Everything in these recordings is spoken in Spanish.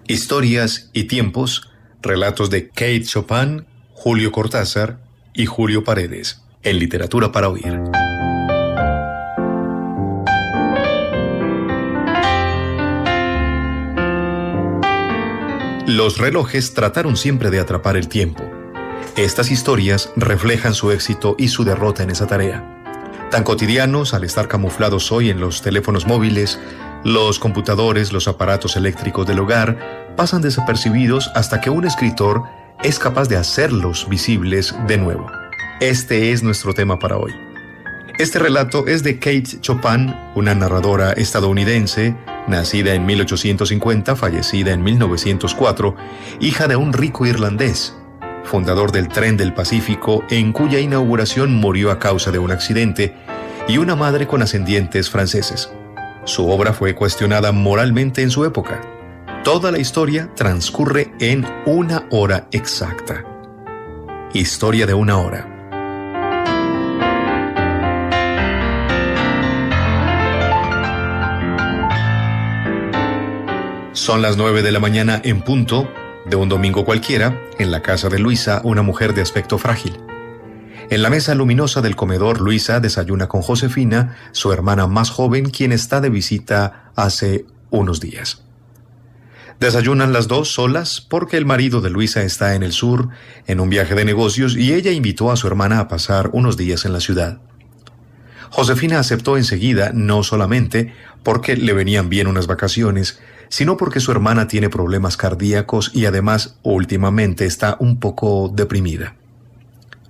Historias y tiempos, relatos de Kate Chopin, Julio Cortázar y Julio Paredes, en Literatura para Oír. Los relojes trataron siempre de atrapar el tiempo. Estas historias reflejan su éxito y su derrota en esa tarea. Tan cotidianos al estar camuflados hoy en los teléfonos móviles, los computadores, los aparatos eléctricos del hogar pasan desapercibidos hasta que un escritor es capaz de hacerlos visibles de nuevo. Este es nuestro tema para hoy. Este relato es de Kate Chopin, una narradora estadounidense, nacida en 1850, fallecida en 1904, hija de un rico irlandés, fundador del Tren del Pacífico, en cuya inauguración murió a causa de un accidente, y una madre con ascendientes franceses. Su obra fue cuestionada moralmente en su época. Toda la historia transcurre en 1 hora exacta. Historia de 1 hora. Son las 9 de la mañana en punto de un domingo cualquiera, en la casa de Luisa, una mujer de aspecto frágil. En la mesa luminosa del comedor, Luisa desayuna con Josefina, su hermana más joven, quien está de visita hace unos días. Desayunan las dos solas porque el marido de Luisa está en el sur, en un viaje de negocios, y ella invitó a su hermana a pasar unos días en la ciudad. Josefina aceptó enseguida, no solamente porque le venían bien unas vacaciones, sino porque su hermana tiene problemas cardíacos y además últimamente está un poco deprimida.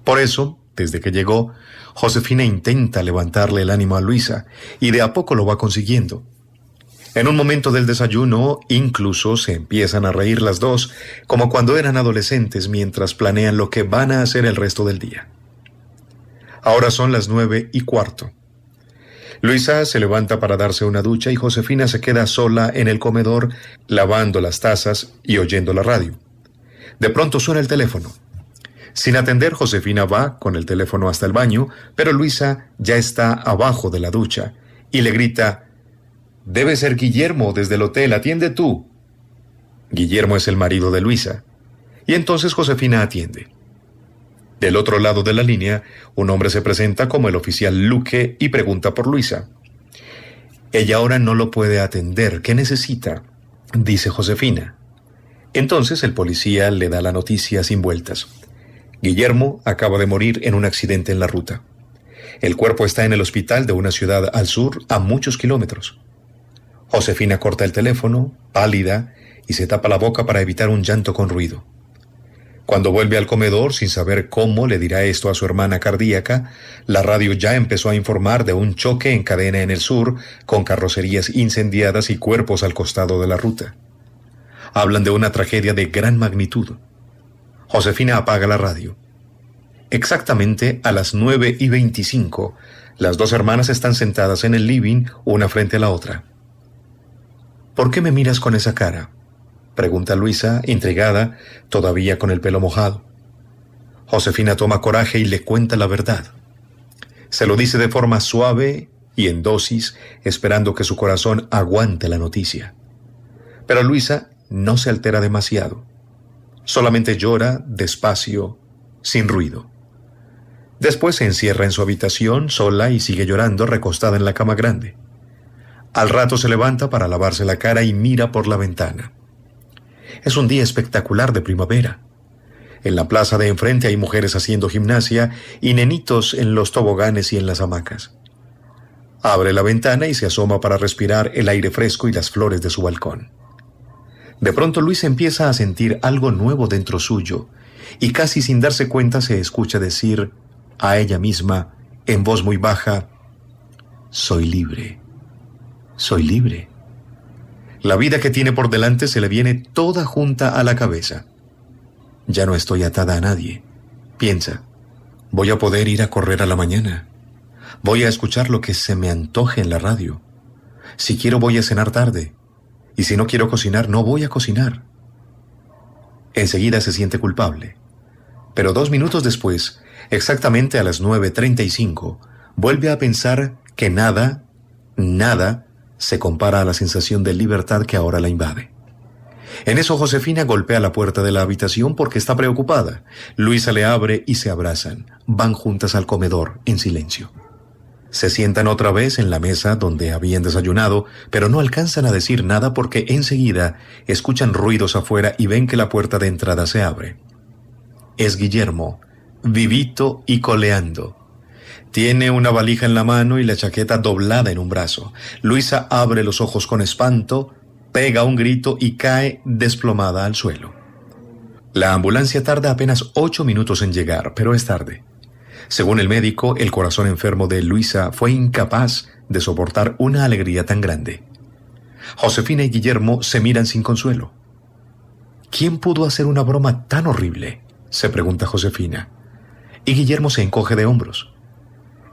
Por eso, desde que llegó, Josefina intenta levantarle el ánimo a Luisa y de a poco lo va consiguiendo. En un momento del desayuno, incluso se empiezan a reír las dos, como cuando eran adolescentes mientras planean lo que van a hacer el resto del día. Ahora son las 9:15. Luisa se levanta para darse una ducha y Josefina se queda sola en el comedor, lavando las tazas y oyendo la radio. De pronto suena el teléfono. Sin atender, Josefina va con el teléfono hasta el baño, pero Luisa ya está abajo de la ducha y le grita: «Debe ser Guillermo desde el hotel, atiende tú». Guillermo es el marido de Luisa. Y entonces Josefina atiende. Del otro lado de la línea, un hombre se presenta como el oficial Luque y pregunta por Luisa. «Ella ahora no lo puede atender. ¿Qué necesita?», dice Josefina. Entonces el policía le da la noticia sin vueltas. Guillermo acaba de morir en un accidente en la ruta. El cuerpo está en el hospital de una ciudad al sur a muchos kilómetros. Josefina corta el teléfono, pálida, y se tapa la boca para evitar un llanto con ruido. Cuando vuelve al comedor, sin saber cómo le dirá esto a su hermana cardíaca, la radio ya empezó a informar de un choque en cadena en el sur, con carrocerías incendiadas y cuerpos al costado de la ruta. Hablan de una tragedia de gran magnitud. Josefina apaga la radio. Exactamente a las 9:25, las dos hermanas están sentadas en el living, una frente a la otra. «¿Por qué me miras con esa cara?», pregunta Luisa, intrigada, todavía con el pelo mojado. Josefina toma coraje y le cuenta la verdad. Se lo dice de forma suave y en dosis, esperando que su corazón aguante la noticia. Pero Luisa no se altera demasiado. Solamente llora despacio, sin ruido. Después se encierra en su habitación, sola, y sigue llorando recostada en la cama grande. Al rato se levanta para lavarse la cara y mira por la ventana. Es un día espectacular de primavera. En la plaza de enfrente hay mujeres haciendo gimnasia y nenitos en los toboganes y en las hamacas. Abre la ventana y se asoma para respirar el aire fresco y las flores de su balcón. De pronto Luisa empieza a sentir algo nuevo dentro suyo y casi sin darse cuenta se escucha decir a ella misma en voz muy baja: «Soy libre, soy libre». La vida que tiene por delante se le viene toda junta a la cabeza. «Ya no estoy atada a nadie», piensa. «Voy a poder ir a correr a la mañana. Voy a escuchar lo que se me antoje en la radio. Si quiero voy a cenar tarde. Y si no quiero cocinar, no voy a cocinar». Enseguida se siente culpable. Pero 2 minutos después, exactamente a las 9:35, vuelve a pensar que nada se compara a la sensación de libertad que ahora la invade. En eso Josefina golpea la puerta de la habitación porque está preocupada. Luisa le abre y se abrazan. Van juntas al comedor, en silencio. Se sientan otra vez en la mesa donde habían desayunado, pero no alcanzan a decir nada porque enseguida escuchan ruidos afuera y ven que la puerta de entrada se abre. Es Guillermo, vivito y coleando. Tiene una valija en la mano y la chaqueta doblada en un brazo. Luisa abre los ojos con espanto, pega un grito y cae desplomada al suelo. La ambulancia tarda apenas 8 minutos en llegar, pero es tarde. Según el médico, el corazón enfermo de Luisa fue incapaz de soportar una alegría tan grande. Josefina y Guillermo se miran sin consuelo. ¿Quién pudo hacer una broma tan horrible?, se pregunta Josefina. Y Guillermo se encoge de hombros.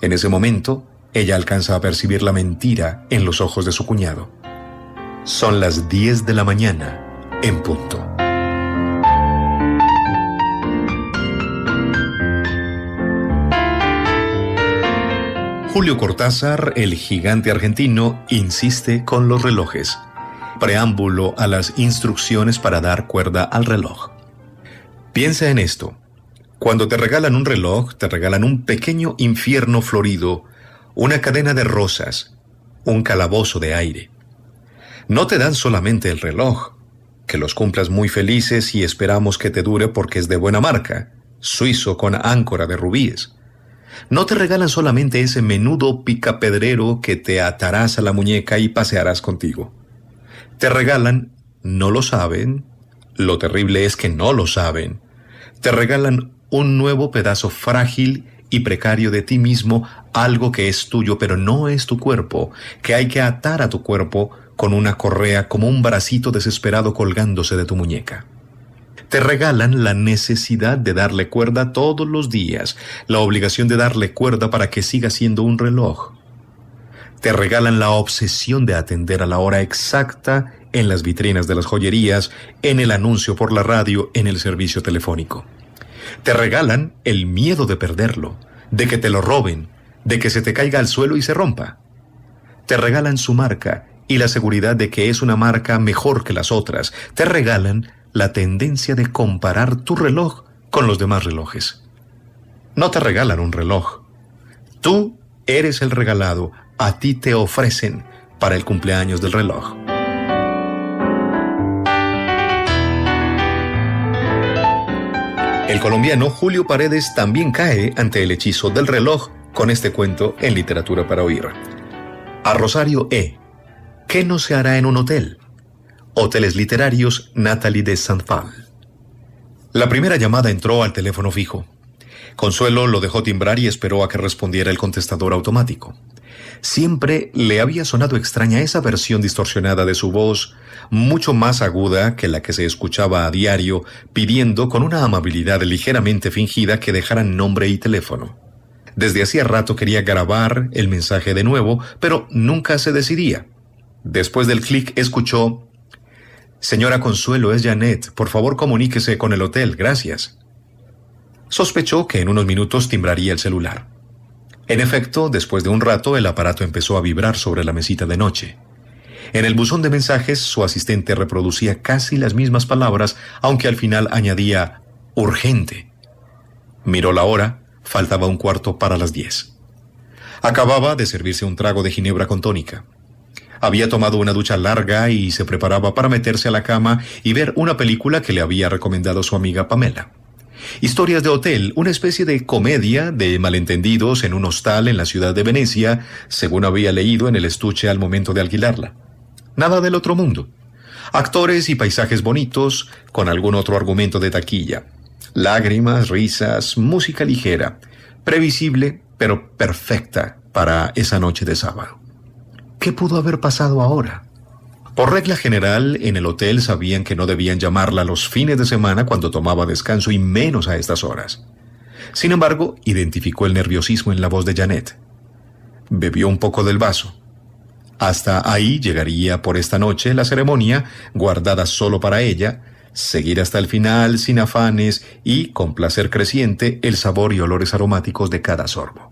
En ese momento, ella alcanza a percibir la mentira en los ojos de su cuñado. Son las 10 de la mañana, en punto. Julio Cortázar, el gigante argentino, insiste con los relojes. Preámbulo a las instrucciones para dar cuerda al reloj. Piensa en esto. Cuando te regalan un reloj, te regalan un pequeño infierno florido, una cadena de rosas, un calabozo de aire. No te dan solamente el reloj, que los cumplas muy felices y esperamos que te dure porque es de buena marca, suizo con áncora de rubíes. No te regalan solamente ese menudo picapedrero que te atarás a la muñeca y pasearás contigo. Te regalan, no lo saben, lo terrible es que no lo saben, te regalan un nuevo pedazo frágil y precario de ti mismo, algo que es tuyo pero no es tu cuerpo, que hay que atar a tu cuerpo con una correa como un bracito desesperado colgándose de tu muñeca. Te regalan la necesidad de darle cuerda todos los días, la obligación de darle cuerda para que siga siendo un reloj. Te regalan la obsesión de atender a la hora exacta en las vitrinas de las joyerías, en el anuncio por la radio, en el servicio telefónico. Te regalan el miedo de perderlo, de que te lo roben, de que se te caiga al suelo y se rompa. Te regalan su marca y la seguridad de que es una marca mejor que las otras. Te regalan la tendencia de comparar tu reloj con los demás relojes. No te regalan un reloj. Tú eres el regalado. A ti te ofrecen para el cumpleaños del reloj. El colombiano Julio Paredes también cae ante el hechizo del reloj con este cuento en Literatura para Oír. A Rosario E. ¿Qué no se hará en un hotel? Hoteles Literarios, Nathalie de Saint-Phal. La primera llamada entró al teléfono fijo. Consuelo lo dejó timbrar y esperó a que respondiera el contestador automático. Siempre le había sonado extraña esa versión distorsionada de su voz, mucho más aguda que la que se escuchaba a diario, pidiendo con una amabilidad ligeramente fingida que dejaran nombre y teléfono. Desde hacía rato quería grabar el mensaje de nuevo, pero nunca se decidía. Después del clic escuchó: «Señora Consuelo, es Janet. Por favor, comuníquese con el hotel. Gracias». Sospechó que en unos minutos timbraría el celular. En efecto, después de un rato, el aparato empezó a vibrar sobre la mesita de noche. En el buzón de mensajes, su asistente reproducía casi las mismas palabras, aunque al final añadía «urgente». Miró la hora, faltaba un cuarto para las 10. Acababa de servirse un trago de ginebra con tónica. Había tomado una ducha larga y se preparaba para meterse a la cama y ver una película que le había recomendado su amiga Pamela. Historias de hotel, una especie de comedia de malentendidos en un hostal en la ciudad de Venecia, según había leído en el estuche al momento de alquilarla. Nada del otro mundo. Actores y paisajes bonitos, con algún otro argumento de taquilla. Lágrimas, risas, música ligera, previsible, pero perfecta para esa noche de sábado. ¿Qué pudo haber pasado ahora? Por regla general, en el hotel sabían que no debían llamarla los fines de semana cuando tomaba descanso y menos a estas horas. Sin embargo, identificó el nerviosismo en la voz de Janet. Bebió un poco del vaso. Hasta ahí llegaría por esta noche la ceremonia, guardada solo para ella, seguir hasta el final sin afanes y, con placer creciente, el sabor y olores aromáticos de cada sorbo.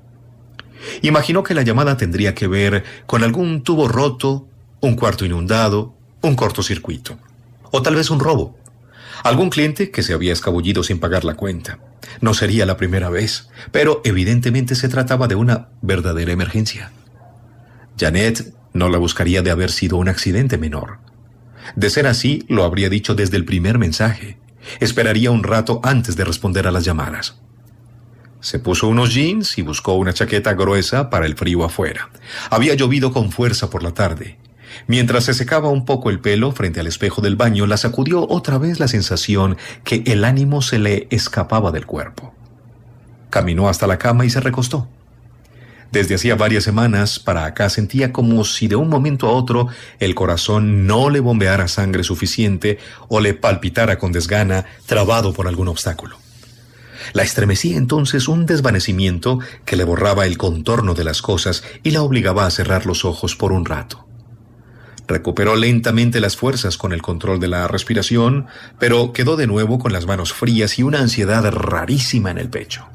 Imaginó que la llamada tendría que ver con algún tubo roto, un cuarto inundado, un cortocircuito. O tal vez un robo. Algún cliente que se había escabullido sin pagar la cuenta. No sería la primera vez, pero evidentemente se trataba de una verdadera emergencia. Janet no la buscaría de haber sido un accidente menor. De ser así, lo habría dicho desde el primer mensaje. Esperaría un rato antes de responder a las llamadas. Se puso unos jeans y buscó una chaqueta gruesa para el frío afuera. Había llovido con fuerza por la tarde. Mientras se secaba un poco el pelo frente al espejo del baño, la sacudió otra vez la sensación que el ánimo se le escapaba del cuerpo. Caminó hasta la cama y se recostó. Desde hacía varias semanas para acá sentía como si de un momento a otro el corazón no le bombeara sangre suficiente o le palpitara con desgana, trabado por algún obstáculo. La estremecía entonces un desvanecimiento que le borraba el contorno de las cosas y la obligaba a cerrar los ojos por un rato. Recuperó lentamente las fuerzas con el control de la respiración, pero quedó de nuevo con las manos frías y una ansiedad rarísima en el pecho.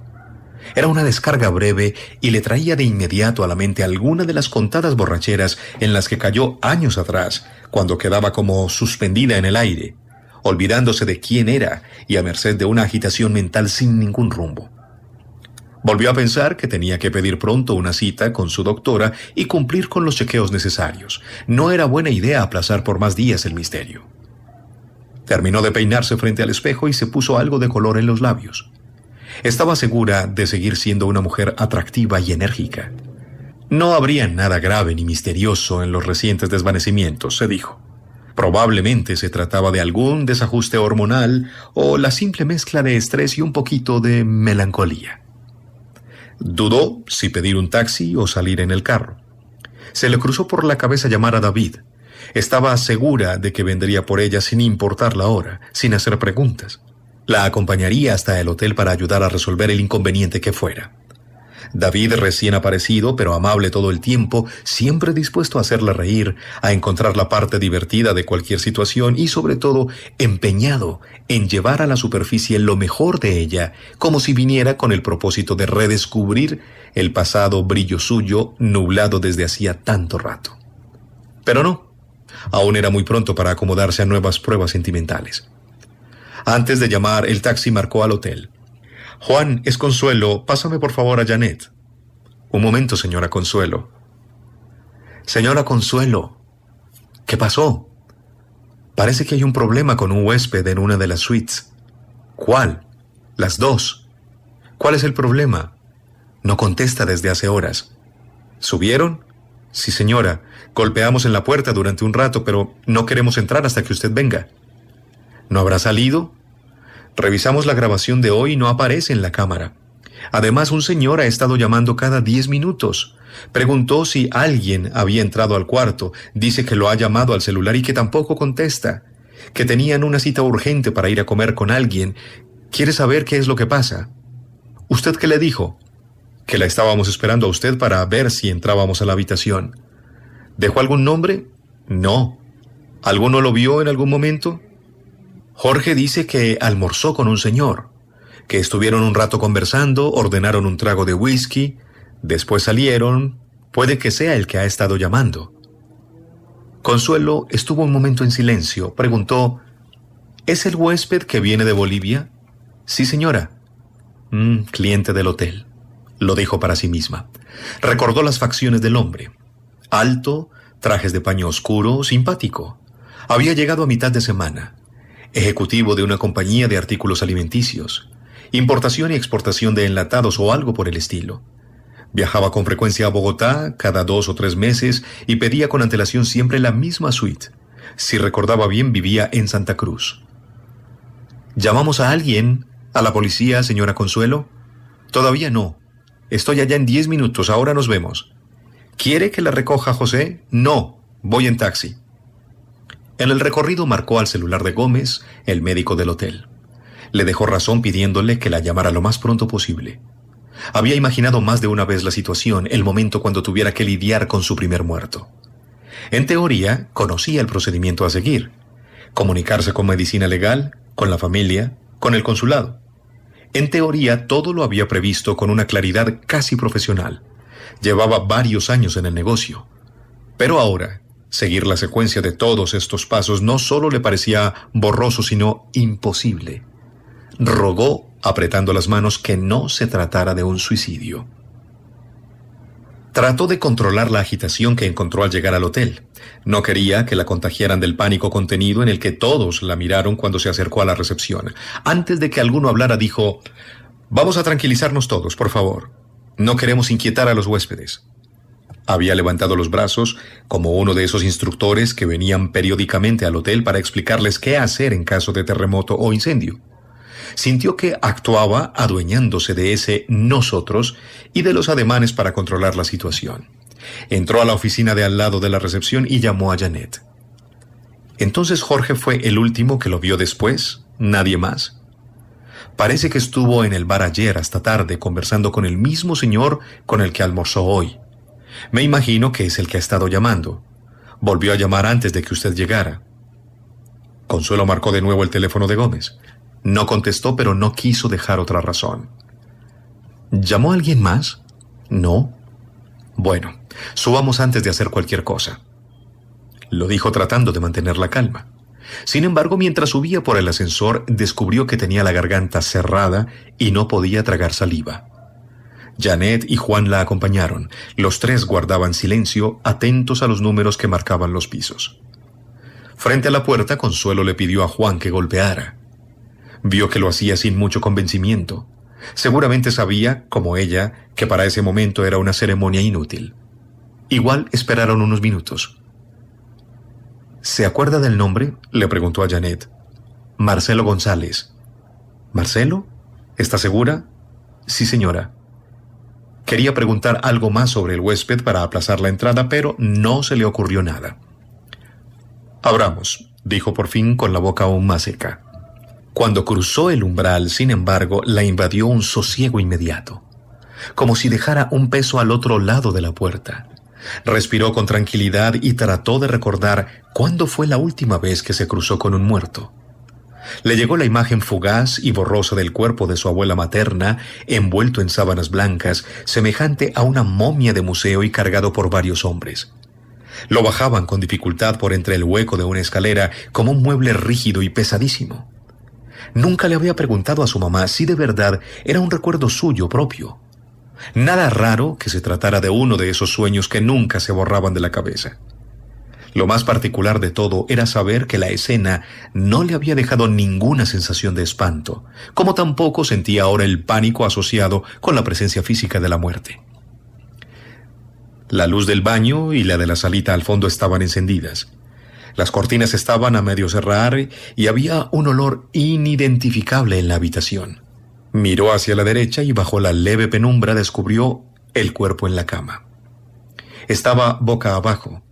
Era una descarga breve y le traía de inmediato a la mente alguna de las contadas borracheras en las que cayó años atrás, cuando quedaba como suspendida en el aire, olvidándose de quién era y a merced de una agitación mental sin ningún rumbo. Volvió a pensar que tenía que pedir pronto una cita con su doctora y cumplir con los chequeos necesarios. No era buena idea aplazar por más días el misterio. Terminó de peinarse frente al espejo y se puso algo de color en los labios. Estaba segura de seguir siendo una mujer atractiva y enérgica. No habría nada grave ni misterioso en los recientes desvanecimientos, se dijo. Probablemente se trataba de algún desajuste hormonal o la simple mezcla de estrés y un poquito de melancolía. Dudó si pedir un taxi o salir en el carro. Se le cruzó por la cabeza llamar a David. Estaba segura de que vendría por ella sin importar la hora, sin hacer preguntas. La acompañaría hasta el hotel para ayudar a resolver el inconveniente que fuera. David, recién aparecido, pero amable todo el tiempo, siempre dispuesto a hacerla reír, a encontrar la parte divertida de cualquier situación y, sobre todo, empeñado en llevar a la superficie lo mejor de ella, como si viniera con el propósito de redescubrir el pasado brillo suyo, nublado desde hacía tanto rato. Pero no, aún era muy pronto para acomodarse a nuevas pruebas sentimentales. Antes de llamar, el taxi marcó al hotel. «Juan, es Consuelo, pásame por favor a Janet». «Un momento, señora Consuelo». «Señora Consuelo, ¿qué pasó?» «Parece que hay un problema con un huésped en una de las suites». «¿Cuál?» «Las dos». «¿Cuál es el problema?» «No contesta desde hace horas». «¿Subieron?» «Sí, señora. Golpeamos en la puerta durante un rato, pero no queremos entrar hasta que usted venga». «¿No habrá salido?» «Revisamos la grabación de hoy y no aparece en la cámara. Además, un señor ha estado llamando cada 10 minutos. Preguntó si alguien había entrado al cuarto. Dice que lo ha llamado al celular y que tampoco contesta. Que tenían una cita urgente para ir a comer con alguien. ¿Quiere saber qué es lo que pasa?» «¿Usted qué le dijo?» «Que la estábamos esperando a usted para ver si entrábamos a la habitación». «¿Dejó algún nombre?» «No». «¿Alguno lo vio en algún momento?» «Jorge dice que almorzó con un señor, que estuvieron un rato conversando, ordenaron un trago de whisky, después salieron, puede que sea el que ha estado llamando». Consuelo estuvo un momento en silencio, preguntó, «¿Es el huésped que viene de Bolivia?» «Sí, señora». Cliente del hotel», lo dijo para sí misma. Recordó las facciones del hombre. Alto, trajes de paño oscuro, simpático. Había llegado a mitad de semana. Ejecutivo de una compañía de artículos alimenticios, importación y exportación de enlatados o algo por el estilo. Viajaba con frecuencia a Bogotá cada 2 o 3 meses y pedía con antelación siempre la misma suite. Si recordaba bien, vivía en Santa Cruz. «¿Llamamos a alguien? ¿A la policía, señora Consuelo?» «Todavía no. Estoy allá en 10 minutos, ahora nos vemos». «¿Quiere que la recoja José?» «No, voy en taxi». En el recorrido marcó al celular de Gómez, el médico del hotel. Le dejó razón pidiéndole que la llamara lo más pronto posible. Había imaginado más de una vez la situación, el momento cuando tuviera que lidiar con su primer muerto. En teoría, conocía el procedimiento a seguir. Comunicarse con medicina legal, con la familia, con el consulado. En teoría, todo lo había previsto con una claridad casi profesional. Llevaba varios años en el negocio. Pero ahora Seguir la secuencia de todos estos pasos no solo le parecía borroso, sino imposible. Rogó, apretando las manos, que no se tratara de un suicidio. Trató de controlar la agitación que encontró al llegar al hotel. No quería que la contagiaran del pánico contenido en el que todos la miraron cuando se acercó a la recepción. Antes de que alguno hablara, dijo: «Vamos a tranquilizarnos todos, por favor. No queremos inquietar a los huéspedes». Había levantado los brazos como uno de esos instructores que venían periódicamente al hotel para explicarles qué hacer en caso de terremoto o incendio. Sintió que actuaba adueñándose de ese nosotros y de los ademanes para controlar la situación. Entró a la oficina de al lado de la recepción y llamó a Janet. Entonces Jorge fue el último que lo vio después, nadie más. Parece que estuvo en el bar ayer hasta tarde conversando con el mismo señor con el que almorzó hoy. Me imagino que es el que ha estado llamando. Volvió a llamar antes de que usted llegara. Consuelo marcó de nuevo el teléfono de Gómez. No contestó, pero no quiso dejar otra razón. ¿Llamó a alguien más? No. Bueno, subamos antes de hacer cualquier cosa. Lo dijo tratando de mantener la calma. Sin embargo, mientras subía por el ascensor, descubrió que tenía la garganta cerrada y no podía tragar saliva. Janet y Juan la acompañaron. Los tres guardaban silencio, atentos a los números que marcaban los pisos. Frente a la puerta, Consuelo le pidió a Juan que golpeara. Vio que lo hacía sin mucho convencimiento. Seguramente sabía, como ella, que para ese momento era una ceremonia inútil. Igual esperaron unos minutos. ¿Se acuerda del nombre?, le preguntó a Janet. Marcelo González. ¿Marcelo? ¿Está segura? Sí, señora. Quería preguntar algo más sobre el huésped para aplazar la entrada, pero no se le ocurrió nada. Abramos, dijo por fin con la boca aún más seca. Cuando cruzó el umbral, sin embargo, la invadió un sosiego inmediato, como si dejara un peso al otro lado de la puerta. Respiró con tranquilidad y trató de recordar cuándo fue la última vez que se cruzó con un muerto. Le llegó la imagen fugaz y borrosa del cuerpo de su abuela materna, envuelto en sábanas blancas, semejante a una momia de museo y cargado por varios hombres. Lo bajaban con dificultad por entre el hueco de una escalera como un mueble rígido y pesadísimo. Nunca le había preguntado a su mamá si de verdad era un recuerdo suyo propio. Nada raro que se tratara de uno de esos sueños que nunca se borraban de la cabeza. Lo más particular de todo era saber que la escena no le había dejado ninguna sensación de espanto, como tampoco sentía ahora el pánico asociado con la presencia física de la muerte. La luz del baño y la de la salita al fondo estaban encendidas. Las cortinas estaban a medio cerrar y había un olor inidentificable en la habitación. Miró hacia la derecha y bajo la leve penumbra descubrió el cuerpo en la cama. Estaba boca abajo,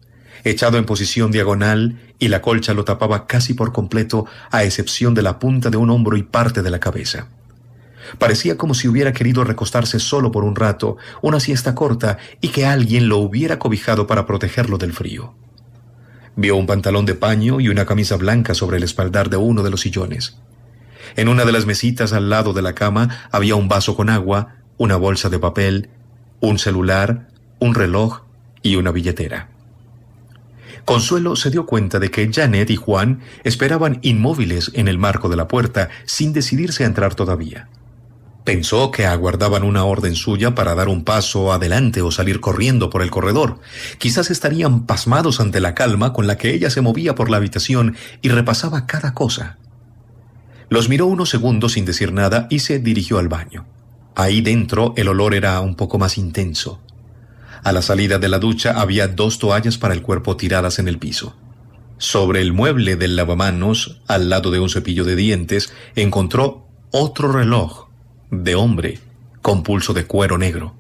echado en posición diagonal, y la colcha lo tapaba casi por completo, a excepción de la punta de un hombro y parte de la cabeza. Parecía como si hubiera querido recostarse solo por un rato, una siesta corta, y que alguien lo hubiera cobijado para protegerlo del frío. Vio un pantalón de paño y una camisa blanca sobre el espaldar de uno de los sillones. En una de las mesitas al lado de la cama había un vaso con agua, una bolsa de papel, un celular, un reloj y una billetera. Consuelo se dio cuenta de que Janet y Juan esperaban inmóviles en el marco de la puerta, sin decidirse a entrar todavía. Pensó que aguardaban una orden suya para dar un paso adelante o salir corriendo por el corredor. Quizás estarían pasmados ante la calma con la que ella se movía por la habitación y repasaba cada cosa. Los miró unos segundos sin decir nada y se dirigió al baño. Ahí dentro el olor era un poco más intenso. A la salida de la ducha había 2 toallas para el cuerpo tiradas en el piso. Sobre el mueble del lavamanos, al lado de un cepillo de dientes, encontró otro reloj de hombre con pulso de cuero negro.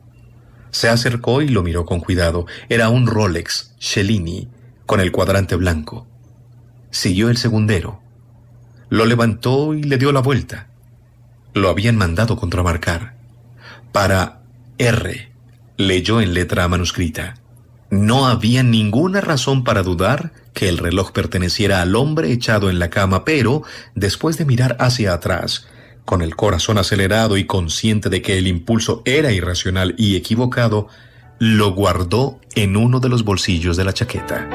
Se acercó y lo miró con cuidado. Era un Rolex Cellini con el cuadrante blanco. Siguió el segundero. Lo levantó y le dio la vuelta. Lo habían mandado contramarcar. Para R, leyó en letra manuscrita. No había ninguna razón para dudar que el reloj perteneciera al hombre echado en la cama, pero, después de mirar hacia atrás, con el corazón acelerado y consciente de que el impulso era irracional y equivocado, lo guardó en uno de los bolsillos de la chaqueta.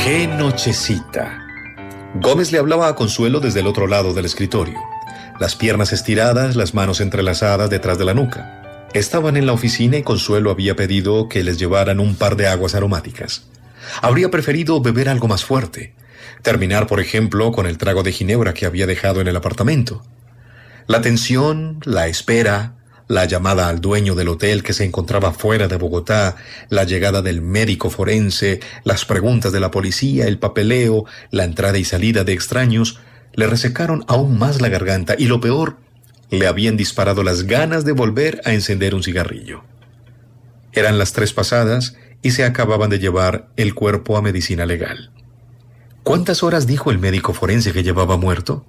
¡Qué nochecita! Gómez le hablaba a Consuelo desde el otro lado del escritorio. Las piernas estiradas, las manos entrelazadas detrás de la nuca. Estaban en la oficina y Consuelo había pedido que les llevaran un par de aguas aromáticas. Habría preferido beber algo más fuerte. Terminar, por ejemplo, con el trago de ginebra que había dejado en el apartamento. La tensión, la espera, la llamada al dueño del hotel que se encontraba fuera de Bogotá, la llegada del médico forense, las preguntas de la policía, el papeleo, la entrada y salida de extraños, le resecaron aún más la garganta y lo peor, le habían disparado las ganas de volver a encender un cigarrillo. Eran las 3 pasadas y se acababan de llevar el cuerpo a medicina legal. ¿Cuántas horas dijo el médico forense que llevaba muerto?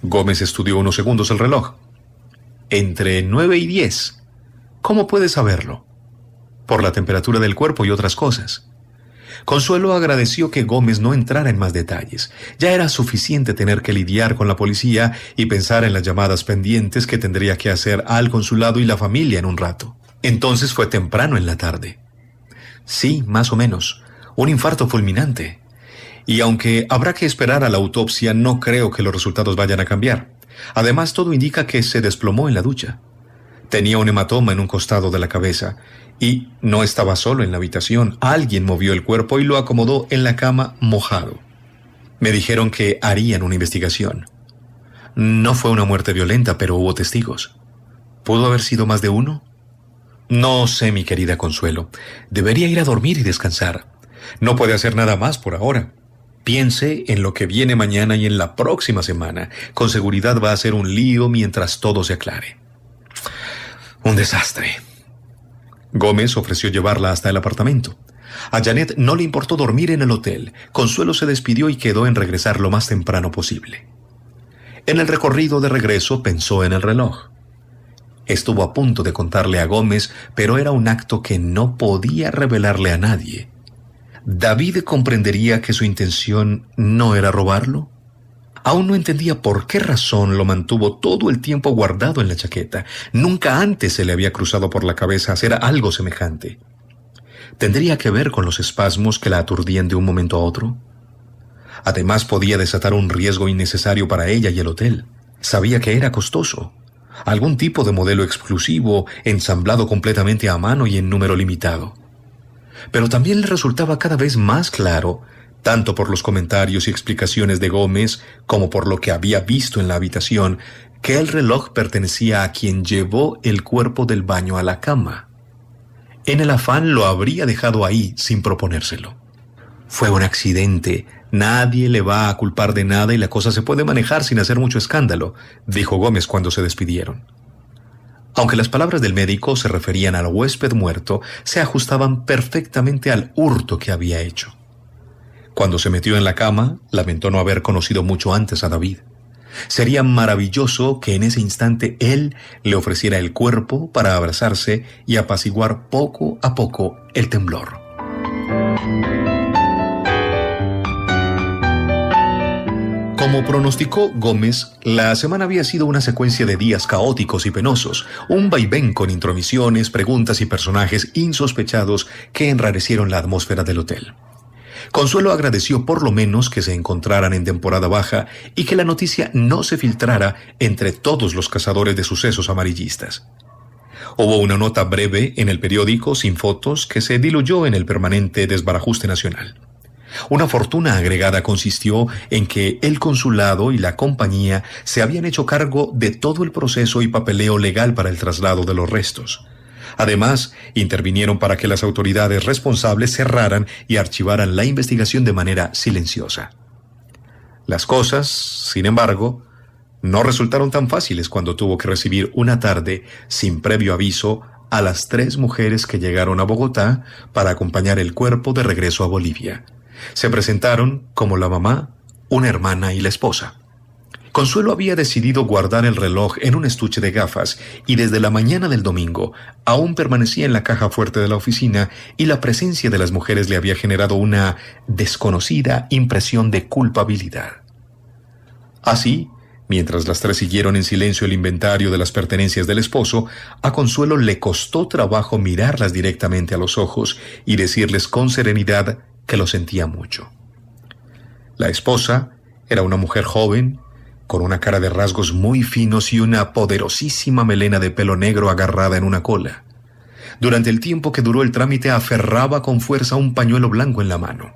Gómez estudió unos segundos el reloj. Entre 9 y 10. ¿Cómo puede saberlo? Por la temperatura del cuerpo y otras cosas. Consuelo agradeció que Gómez no entrara en más detalles. Ya era suficiente tener que lidiar con la policía y pensar en las llamadas pendientes que tendría que hacer al consulado y la familia en un rato. Entonces fue temprano en la tarde. Sí, más o menos. Un infarto fulminante. Y aunque habrá que esperar a la autopsia, no creo que los resultados vayan a cambiar. Además, todo indica que se desplomó en la ducha. Tenía un hematoma en un costado de la cabeza y no estaba solo en la habitación. Alguien movió el cuerpo y lo acomodó en la cama mojado. Me dijeron que harían una investigación. No fue una muerte violenta, pero hubo testigos. ¿Pudo haber sido más de uno? No sé, mi querida Consuelo. Debería ir a dormir y descansar. No puede hacer nada más por ahora. Piense en lo que viene mañana y en la próxima semana. Con seguridad va a ser un lío mientras todo se aclare. Un desastre. Gómez ofreció llevarla hasta el apartamento. A Janet no le importó dormir en el hotel. Consuelo se despidió y quedó en regresar lo más temprano posible. En el recorrido de regreso pensó en el reloj. Estuvo a punto de contarle a Gómez, pero era un acto que no podía revelarle a nadie. ¿David comprendería que su intención no era robarlo? Aún no entendía por qué razón lo mantuvo todo el tiempo guardado en la chaqueta. Nunca antes se le había cruzado por la cabeza hacer algo semejante. ¿Tendría que ver con los espasmos que la aturdían de un momento a otro? Además, podía desatar un riesgo innecesario para ella y el hotel. Sabía que era costoso. Algún tipo de modelo exclusivo, ensamblado completamente a mano y en número limitado. Pero también le resultaba cada vez más claro, tanto por los comentarios y explicaciones de Gómez como por lo que había visto en la habitación, que el reloj pertenecía a quien llevó el cuerpo del baño a la cama. En el afán lo habría dejado ahí sin proponérselo. Fue un accidente, nadie le va a culpar de nada y la cosa se puede manejar sin hacer mucho escándalo, dijo Gómez cuando se despidieron. Aunque las palabras del médico se referían al huésped muerto, se ajustaban perfectamente al hurto que había hecho. Cuando se metió en la cama, lamentó no haber conocido mucho antes a David. Sería maravilloso que en ese instante él le ofreciera el cuerpo para abrazarse y apaciguar poco a poco el temblor. Como pronosticó Gómez, la semana había sido una secuencia de días caóticos y penosos, un vaivén con intromisiones, preguntas y personajes insospechados que enrarecieron la atmósfera del hotel. Consuelo agradeció por lo menos que se encontraran en temporada baja y que la noticia no se filtrara entre todos los cazadores de sucesos amarillistas. Hubo una nota breve en el periódico sin fotos que se diluyó en el permanente desbarajuste nacional. Una fortuna agregada consistió en que el consulado y la compañía se habían hecho cargo de todo el proceso y papeleo legal para el traslado de los restos. Además, intervinieron para que las autoridades responsables cerraran y archivaran la investigación de manera silenciosa. Las cosas, sin embargo, no resultaron tan fáciles cuando tuvo que recibir una tarde, sin previo aviso, a las 3 mujeres que llegaron a Bogotá para acompañar el cuerpo de regreso a Bolivia. Se presentaron como la mamá, una hermana y la esposa. Consuelo había decidido guardar el reloj en un estuche de gafas y desde la mañana del domingo aún permanecía en la caja fuerte de la oficina y la presencia de las mujeres le había generado una desconocida impresión de culpabilidad. Así, mientras las 3 siguieron en silencio el inventario de las pertenencias del esposo, a Consuelo le costó trabajo mirarlas directamente a los ojos y decirles con serenidad que lo sentía mucho. La esposa era una mujer joven, con una cara de rasgos muy finos y una poderosísima melena de pelo negro agarrada en una cola. Durante el tiempo que duró el trámite aferraba con fuerza un pañuelo blanco en la mano.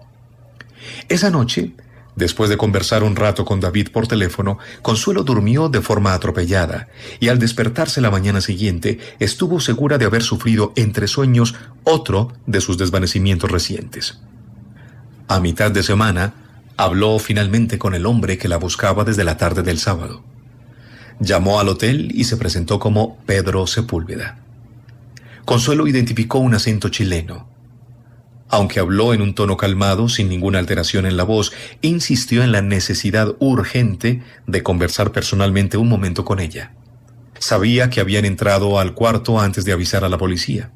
Esa noche, después de conversar un rato con David por teléfono, Consuelo durmió de forma atropellada y al despertarse la mañana siguiente estuvo segura de haber sufrido entre sueños otro de sus desvanecimientos recientes. A mitad de semana, habló finalmente con el hombre que la buscaba desde la tarde del sábado. Llamó al hotel y se presentó como Pedro Sepúlveda. Consuelo identificó un acento chileno. Aunque habló en un tono calmado, sin ninguna alteración en la voz, insistió en la necesidad urgente de conversar personalmente un momento con ella. Sabía que habían entrado al cuarto antes de avisar a la policía.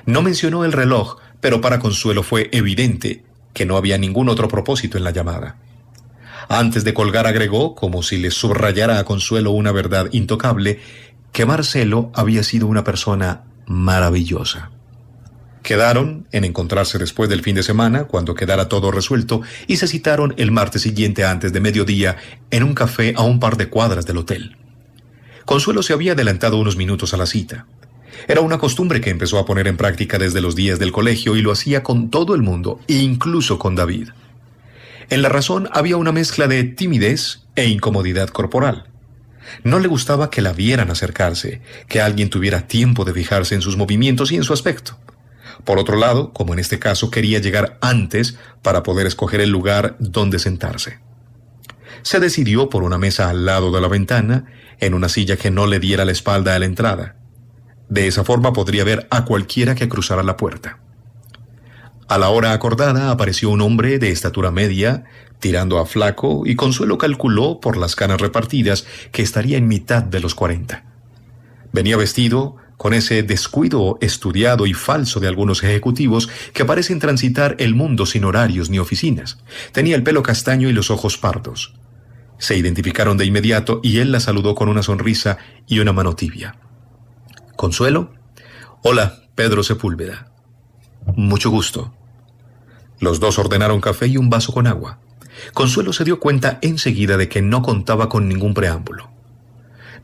No mencionó el reloj, pero para Consuelo fue evidente que no había ningún otro propósito en la llamada. Antes de colgar agregó, como si le subrayara a Consuelo una verdad intocable, que Marcelo había sido una persona maravillosa. Quedaron en encontrarse después del fin de semana, cuando quedara todo resuelto, y se citaron el martes siguiente antes de mediodía en un café a un par de cuadras del hotel. Consuelo se había adelantado unos minutos a la cita. Era una costumbre que empezó a poner en práctica desde los días del colegio y lo hacía con todo el mundo, incluso con David. En la razón había una mezcla de timidez e incomodidad corporal. No le gustaba que la vieran acercarse, que alguien tuviera tiempo de fijarse en sus movimientos y en su aspecto. Por otro lado, como en este caso, quería llegar antes para poder escoger el lugar donde sentarse. Se decidió por una mesa al lado de la ventana, en una silla que no le diera la espalda a la entrada. De esa forma podría ver a cualquiera que cruzara la puerta. A la hora acordada apareció un hombre de estatura media, tirando a flaco, y Consuelo calculó por las canas repartidas que estaría en mitad de los 40. Venía vestido con ese descuido estudiado y falso de algunos ejecutivos que parecen transitar el mundo sin horarios ni oficinas. Tenía el pelo castaño y los ojos pardos. Se identificaron de inmediato y él la saludó con una sonrisa y una mano tibia. ¿Consuelo? Hola, Pedro Sepúlveda. Mucho gusto. Los dos ordenaron café y un vaso con agua. Consuelo se dio cuenta enseguida de que no contaba con ningún preámbulo.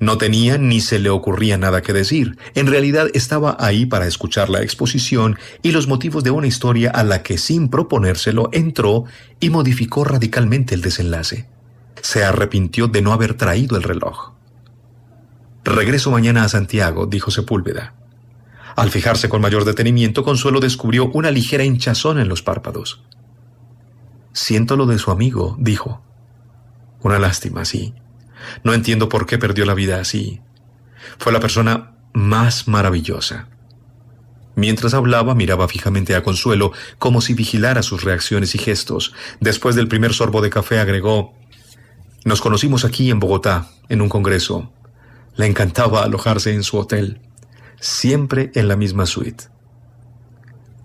No tenía ni se le ocurría nada que decir. En realidad estaba ahí para escuchar la exposición y los motivos de una historia a la que sin proponérselo entró y modificó radicalmente el desenlace. Se arrepintió de no haber traído el reloj. «Regreso mañana a Santiago», dijo Sepúlveda. Al fijarse con mayor detenimiento, Consuelo descubrió una ligera hinchazón en los párpados. «Siento lo de su amigo», dijo. «Una lástima, sí. No entiendo por qué perdió la vida así. Fue la persona más maravillosa». Mientras hablaba, miraba fijamente a Consuelo, como si vigilara sus reacciones y gestos. Después del primer sorbo de café agregó: «Nos conocimos aquí en Bogotá, en un congreso. Le encantaba alojarse en su hotel, siempre en la misma suite».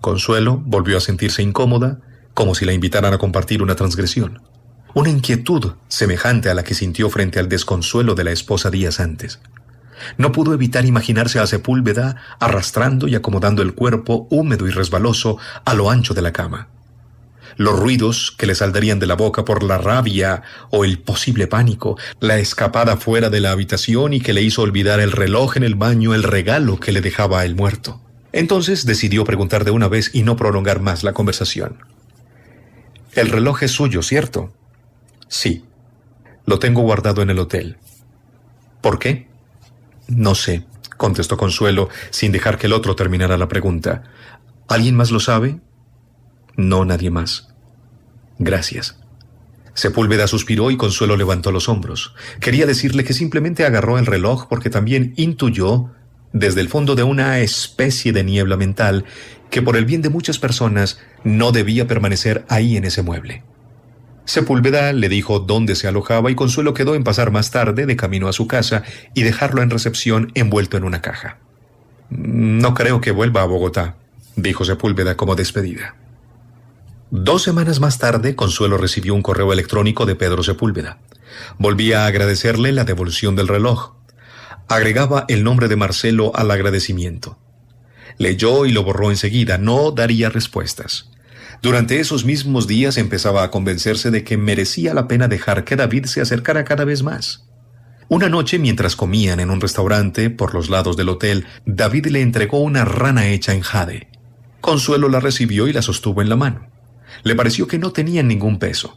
Consuelo volvió a sentirse incómoda, como si la invitaran a compartir una transgresión. Una inquietud semejante a la que sintió frente al desconsuelo de la esposa días antes. No pudo evitar imaginarse a Sepúlveda arrastrando y acomodando el cuerpo húmedo y resbaloso a lo ancho de la cama. Los ruidos que le saldrían de la boca por la rabia o el posible pánico, la escapada fuera de la habitación y que le hizo olvidar el reloj en el baño, el regalo que le dejaba el muerto. Entonces decidió preguntar de una vez y no prolongar más la conversación. «El reloj es suyo, ¿cierto?» «Sí. Lo tengo guardado en el hotel». «¿Por qué?» «No sé», contestó Consuelo, sin dejar que el otro terminara la pregunta. «¿Alguien más lo sabe?» «No, nadie más». «Gracias». Sepúlveda suspiró y Consuelo levantó los hombros. Quería decirle que simplemente agarró el reloj porque también intuyó, desde el fondo de una especie de niebla mental, que por el bien de muchas personas no debía permanecer ahí en ese mueble. Sepúlveda le dijo dónde se alojaba y Consuelo quedó en pasar más tarde de camino a su casa y dejarlo en recepción envuelto en una caja. «No creo que vuelva a Bogotá», dijo Sepúlveda como despedida. 2 semanas más tarde, Consuelo recibió un correo electrónico de Pedro Sepúlveda. Volvía a agradecerle la devolución del reloj. Agregaba el nombre de Marcelo al agradecimiento. Leyó y lo borró enseguida. No daría respuestas. Durante esos mismos días empezaba a convencerse de que merecía la pena dejar que David se acercara cada vez más. Una noche, mientras comían en un restaurante por los lados del hotel, David le entregó una rana hecha en jade. Consuelo la recibió y la sostuvo en la mano. Le pareció que no tenía ningún peso.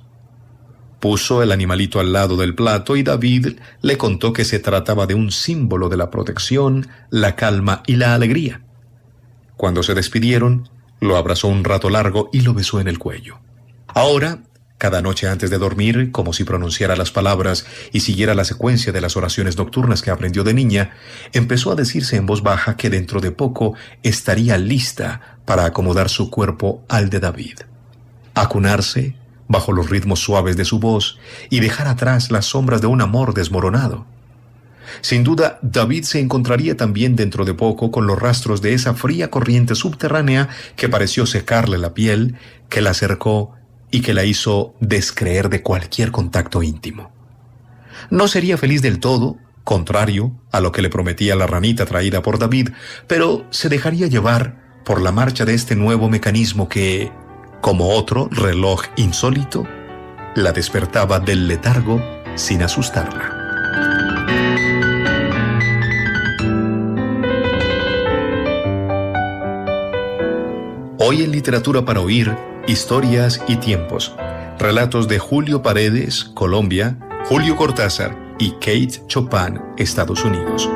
Puso el animalito al lado del plato y David le contó que se trataba de un símbolo de la protección, la calma y la alegría. Cuando se despidieron, lo abrazó un rato largo y lo besó en el cuello. Ahora, cada noche antes de dormir, como si pronunciara las palabras y siguiera la secuencia de las oraciones nocturnas que aprendió de niña, empezó a decirse en voz baja que dentro de poco estaría lista para acomodar su cuerpo al de David. Acunarse bajo los ritmos suaves de su voz y dejar atrás las sombras de un amor desmoronado. Sin duda, David se encontraría también dentro de poco con los rastros de esa fría corriente subterránea que pareció secarle la piel, que la acercó y que la hizo descreer de cualquier contacto íntimo. No sería feliz del todo, contrario a lo que le prometía la ranita traída por David, pero se dejaría llevar por la marcha de este nuevo mecanismo que, como otro reloj insólito, la despertaba del letargo sin asustarla. Hoy en Literatura para Oír, Historias y Tiempos. Relatos de Julio Paredes, Colombia, Julio Cortázar y Kate Chopin, Estados Unidos.